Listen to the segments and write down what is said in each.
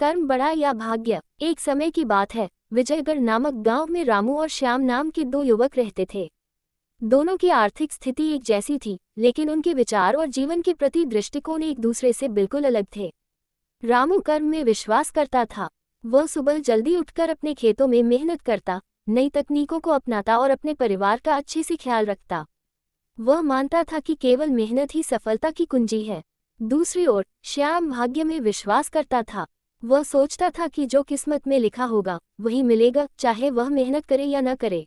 कर्म बड़ा या भाग्य। एक समय की बात है, विजयगढ़ नामक गांव में रामू और श्याम नाम के दो युवक रहते थे। दोनों की आर्थिक स्थिति एक जैसी थी, लेकिन उनके विचार और जीवन के प्रति दृष्टिकोण एक दूसरे से बिल्कुल अलग थे। रामू कर्म में विश्वास करता था। वह सुबह जल्दी उठकर अपने खेतों में मेहनत करता, नई तकनीकों को अपनाता और अपने परिवार का अच्छे से ख्याल रखता। वह मानता था कि केवल मेहनत ही सफलता की कुंजी है। दूसरी ओर श्याम भाग्य में विश्वास करता था। वह सोचता था कि जो किस्मत में लिखा होगा वही मिलेगा, चाहे वह मेहनत करे या न करे।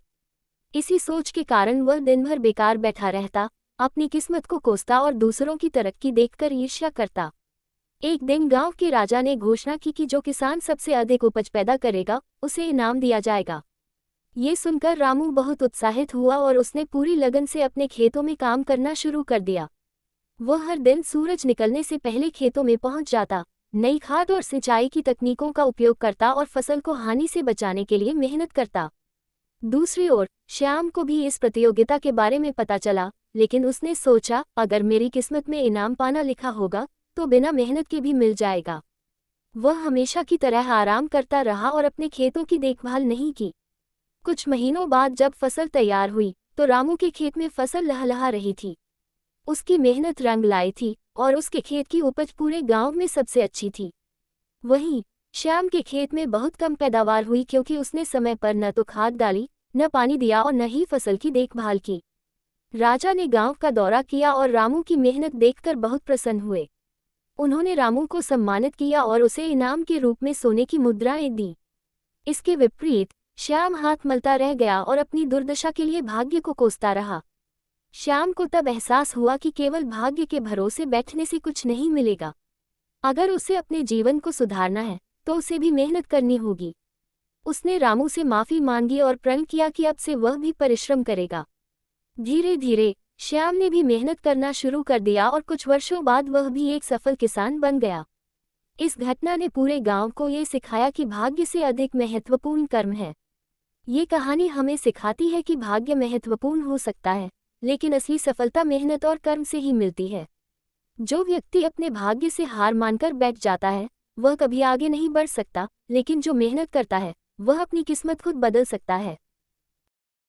इसी सोच के कारण वह दिन भर बेकार बैठा रहता, अपनी किस्मत को कोसता और दूसरों की तरक्की देखकर ईर्ष्या करता। एक दिन गांव के राजा ने घोषणा की कि जो किसान सबसे अधिक उपज पैदा करेगा उसे इनाम दिया जाएगा। ये सुनकर रामू बहुत उत्साहित हुआ और उसने पूरी लगन से अपने खेतों में काम करना शुरू कर दिया। वह हर दिन सूरज निकलने से पहले खेतों में पहुंच जाता, नई खाद और सिंचाई की तकनीकों का उपयोग करता और फसल को हानि से बचाने के लिए मेहनत करता। दूसरी ओर श्याम को भी इस प्रतियोगिता के बारे में पता चला, लेकिन उसने सोचा, अगर मेरी किस्मत में इनाम पाना लिखा होगा तो बिना मेहनत के भी मिल जाएगा। वह हमेशा की तरह आराम करता रहा और अपने खेतों की देखभाल नहीं की। कुछ महीनों बाद जब फसल तैयार हुई तो रामू के खेत में फसल लहलहा रही थी। उसकी मेहनत रंग लाई थी और उसके खेत की उपज पूरे गांव में सबसे अच्छी थी। वहीं श्याम के खेत में बहुत कम पैदावार हुई, क्योंकि उसने समय पर न तो खाद डाली, न पानी दिया और न ही फसल की देखभाल की। राजा ने गांव का दौरा किया और रामू की मेहनत देखकर बहुत प्रसन्न हुए। उन्होंने रामू को सम्मानित किया और उसे इनाम के रूप में सोने की मुद्राएं दी। इसके विपरीत श्याम हाथ मलता रह गया और अपनी दुर्दशा के लिए भाग्य को कोसता रहा। श्याम को तब एहसास हुआ कि केवल भाग्य के भरोसे बैठने से कुछ नहीं मिलेगा। अगर उसे अपने जीवन को सुधारना है तो उसे भी मेहनत करनी होगी। उसने रामू से माफी मांगी और प्रण किया कि अब से वह भी परिश्रम करेगा। धीरे धीरे श्याम ने भी मेहनत करना शुरू कर दिया और कुछ वर्षों बाद वह भी एक सफल किसान बन गया। इस घटना ने पूरे गांव को ये सिखाया कि भाग्य से अधिक महत्वपूर्ण कर्म है। ये कहानी हमें सिखाती है कि भाग्य महत्वपूर्ण हो सकता है, लेकिन असली सफलता मेहनत और कर्म से ही मिलती है। जो व्यक्ति अपने भाग्य से हार मानकर बैठ जाता है वह कभी आगे नहीं बढ़ सकता, लेकिन जो मेहनत करता है वह अपनी किस्मत खुद बदल सकता है।